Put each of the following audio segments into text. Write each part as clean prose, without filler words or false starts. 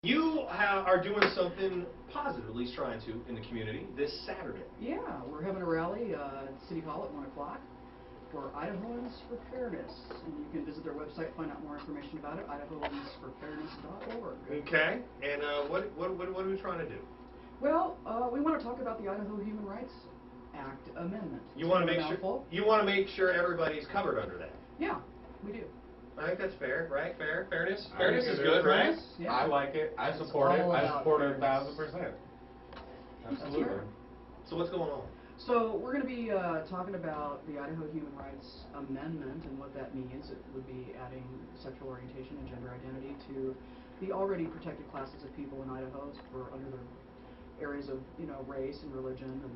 You are doing something positive, at least trying to, in the community this Saturday. Yeah, we're having a rally at City Hall at 1 o'clock for Idahoans for Fairness. And you can visit their website, find out more information about it, idahoansforfairness.org. Okay, and what are we trying to do? Well, we want to talk about the Idaho Human Rights Act amendment. You want to make sure everybody's covered under that. Yeah, we do. I think that's fair, right? Fairness. Fairness is good, right? Yeah. I like it. I support it. I support it 1,000%. Absolutely. Right. So what's going on? So we're going to be talking about the Idaho Human Rights Amendment and what that means. It would be adding sexual orientation and gender identity to the already protected classes of people in Idaho for under the areas of race and religion and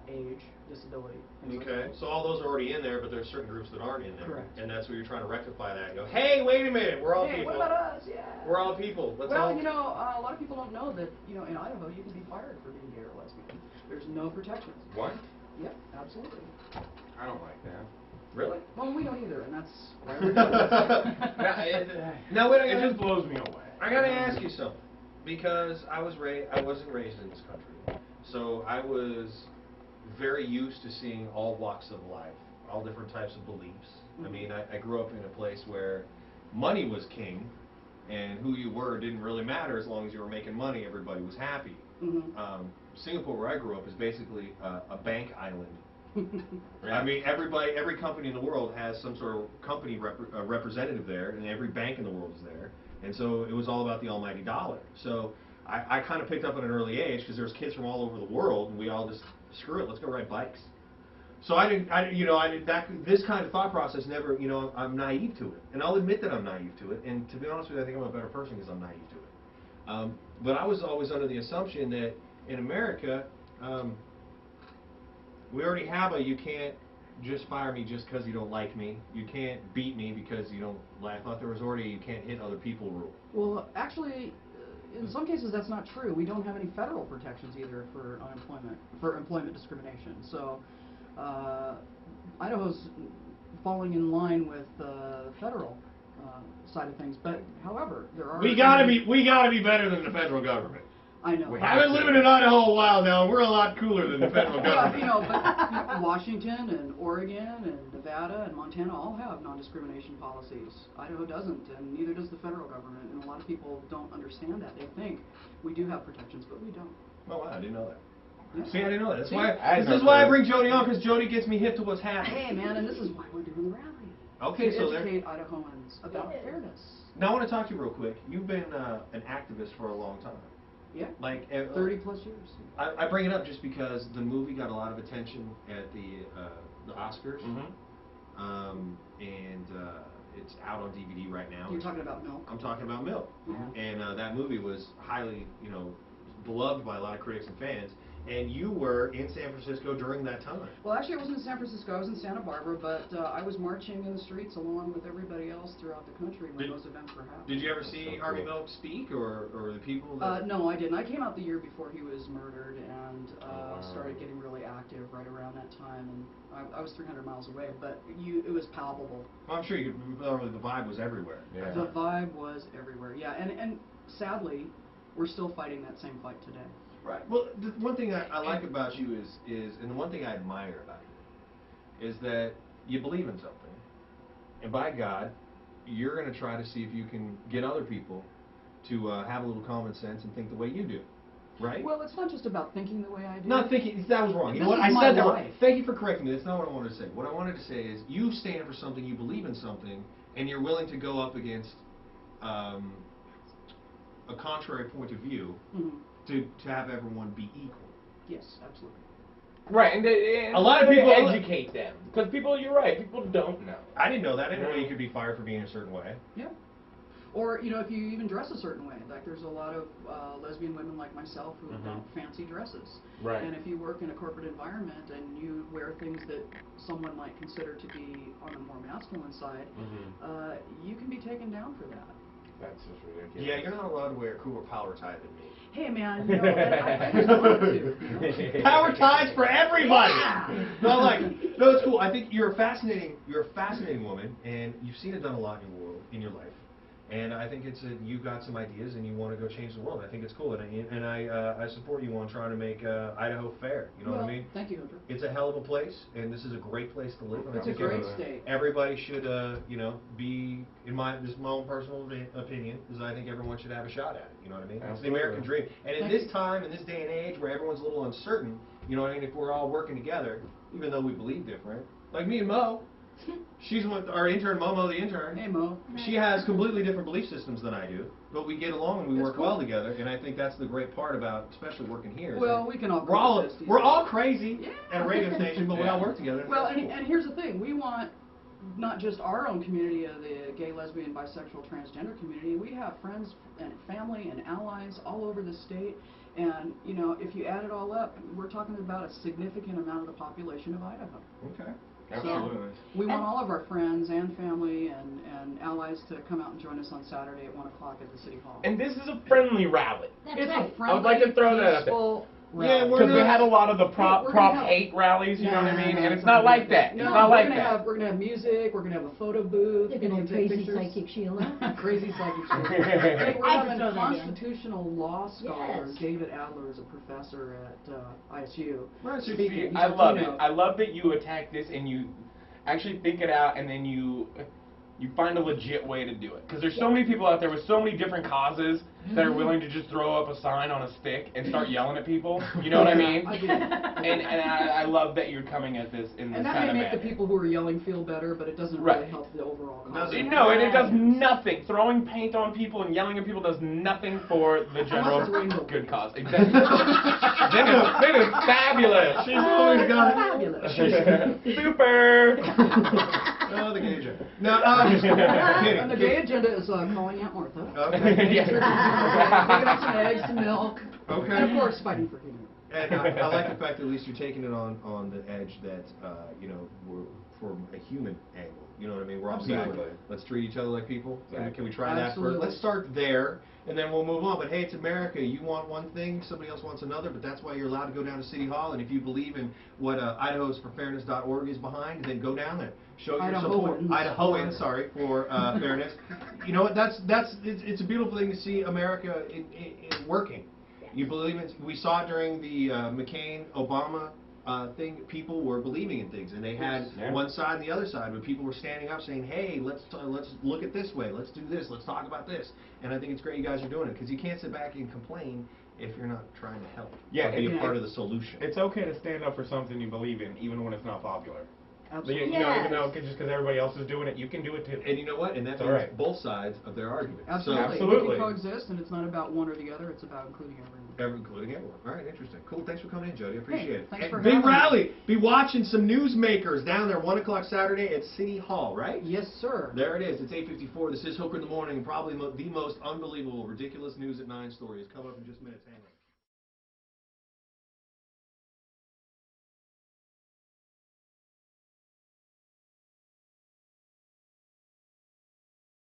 age, disability. Okay, so all those are already in there, but there's certain groups that aren't in there. Correct. And that's where you're trying to rectify that. And go, hey, wait a minute, we're all hey, people. What about us? Yeah. We're all people. Let's well, all... a lot of people don't know that in Idaho you can be fired for being gay or lesbian. There's no protections. What? Yep, absolutely. I don't like that. Really? Well, we don't either, and that's why we're doing it. It just blows me away. I gotta ask you something, because I wasn't raised in this country, so I was very used to seeing all walks of life, all different types of beliefs. I mean, I grew up in a place where money was king, and who you were didn't really matter as long as you were making money. Everybody was happy. Singapore, where I grew up, is basically a bank island. I mean, every company in the world has some sort of company representative there, and every bank in the world is there. And so it was all about the almighty dollar. So I kind of picked up at an early age, because there was kids from all over the world, and we all just, screw it, let's go ride bikes. So this kind of thought process never, I'm naive to it. And I'll admit that I'm naive to it. And to be honest with you, I think I'm a better person because I'm naive to it. But I was always under the assumption that in America, we already have you can't just fire me just because you don't like me. You can't beat me because you don't like. I thought there was already you can't hit other people rule. Well, actually, in some cases that's not true. We don't have any federal protections either for employment discrimination. So Idaho's falling in line with the federal side of things. But however, there are we gotta be better than the federal government. I know. I've been living in Idaho a while now, and we're a lot cooler than the federal government. But Washington and Oregon and Nevada and Montana all have non-discrimination policies. Idaho doesn't, and neither does the federal government. And a lot of people don't understand that. They think we do have protections, but we don't. Oh wow, I didn't know that. Yeah. See, I didn't know that. This is why I bring Jody on, because Jody gets me hip to what's happening. Hey man, and this is why we're doing the rally. Okay, to educate Idahoans about fairness. Now I want to talk to you real quick. You've been an activist for a long time. Yeah, like 30 plus years. I bring it up just because the movie got a lot of attention at the Oscars, and it's out on DVD right now. You're talking about Milk? I'm talking about Milk, and that movie was highly, beloved by a lot of critics and fans. And you were in San Francisco during that time. Well, actually, I wasn't in San Francisco. I was in Santa Barbara, but I was marching in the streets along with everybody else throughout the country when those events were happening. Did you ever see Harvey Milk speak, or the people that... No, I didn't. I came out the year before he was murdered and started getting really active right around that time. And I was 300 miles away, but it was palpable. Well, I'm sure you could, the vibe was everywhere. Yeah. The vibe was everywhere, yeah. And sadly, we're still fighting that same fight today. Right. Well, the one thing I like about you is, and the one thing I admire about you, is that you believe in something, and by God, you're going to try to see if you can get other people to have a little common sense and think the way you do, right? Well, it's not just about thinking the way I do. Not thinking. That was wrong. You know what? I said that wrong. Thank you for correcting me. That's not what I wanted to say. What I wanted to say is you stand for something, you believe in something, and you're willing to go up against a contrary point of view. To have everyone be equal. Yes, absolutely. Right, and a lot of people educate them, because you're right, people don't know. I didn't know that. I didn't know you could be fired for being a certain way. Yeah. Or, if you even dress a certain way. Like, there's a lot of lesbian women like myself who don't fancy dresses. Right. And if you work in a corporate environment and you wear things that someone might consider to be on the more masculine side, you can be taken down for that. That's just ridiculous. Yeah, you're not allowed to wear a cooler power tie than me. Hey man, I just want to. Power ties for everybody. Yeah. No, it's cool. I think you're a fascinating woman, and you've seen it done a lot in your life. And I think you've got some ideas and you want to go change the world. I think it's cool, and I support you on trying to make Idaho fair. You know what I mean? Thank you, Hunter. It's a hell of a place, and this is a great place to live. And It's I a think great state. everybody should, be, this is my own personal opinion, is I think everyone should have a shot at it. You know what I mean? Absolutely. It's the American dream. And in Thank this you. time, in this day and age, where everyone's a little uncertain, you know what I mean? If we're all working together, even though we believe different, like me and Mo. She's with our intern, Momo, the intern. Hey, Mo. She has completely different belief systems than I do, but we get along and we That's work cool. well together. And I think that's the great part about, especially working here. is Well, that we can all coexist we're all easily. crazy Yeah. at a radio station, but we all work together. Well, that's cool. and here's the thing. We want not just our own community of the gay, lesbian, bisexual, transgender community. We have friends and family and allies all over the state. And, if you add it all up, we're talking about a significant amount of the population of Idaho. Okay. Absolutely. We want all of our friends and family and allies to come out and join us on Saturday at 1 o'clock at the City Hall. And this is a friendly rally. It's right. a friendly, I would like to throw that out there. peaceful Yeah, rally. we're Because we not- had a lot of the prop We're gonna have- hate rallies, you know what I mean? And it's No, not like that. No, It's not like we're gonna that. have, we're gonna have music. We're gonna have a photo booth. They're people gonna have can take crazy pictures. psychic Sheila. Crazy psychic Sheila. Hey, we're I had to having throw that in. constitutional law scholar Yes. David Adler is a professor at ISU. Right, so speaking. He's I a love it. keynote. I love that you attack this and you actually think it out and then you find a legit way to do it. Because there's so many people out there with so many different causes that are willing to just throw up a sign on a stick and start yelling at people. You know what I mean? I get it. And I love that you're coming at this in this And that kind may of make the manner. people who are yelling feel better, but it doesn't Right. really help the overall cause. Doesn't- No, and it does nothing. Throwing paint on people and yelling at people does nothing for the general it's rainbow good paint. cause. Exactly. then it's fabulous. She's always got Fabulous. Super. Oh, the gay agenda. No, I'm just kidding. And the gay agenda is calling out Martha. Okay. Yeah. Giving up some eggs, some milk. Okay. And of course, fighting for humanity. And I like the fact that at least you're taking it on the edge that, we're from a human angle. You know what I mean? We're all people. Exactly. Let's treat each other like people. Can we try Absolutely. that first? Let's start there, and then we'll move on. But hey, it's America. You want one thing, somebody else wants another, but that's why you're allowed to go down to City Hall. And if you believe in what IdahosForFairness.org is behind, then go down there. Show your support. Idahoans, sorry, for fairness. You know what? It's a beautiful thing to see America in working. You believe in. We saw it during the McCain-Obama thing. People were believing in things, and they had one side and the other side, but people were standing up saying, "Hey, let's look at this way. Let's do this. Let's talk about this." And I think it's great you guys are doing it, because you can't sit back and complain if you're not trying to help. Yeah, or be a and- part of the solution. It's okay to stand up for something you believe in, even when it's not popular. Absolutely. You know, even Yes. though just because everybody else is doing it, you can do it too. And you know what? And that It's means all right. both sides of their argument. Absolutely. So, Absolutely. We can coexist, and it's not about one or the other. It's about including everyone. including everyone. All right, interesting. Cool. Thanks for coming in, Jody. I appreciate Hey, it. thanks And for big having me. rally. Be watching some newsmakers down there, 1 o'clock Saturday at City Hall, right? Yes, sir. There it is. It's 8:54. This is Hooker in the Morning, and probably the most unbelievable, ridiculous news at 9 story is coming up in just a minute.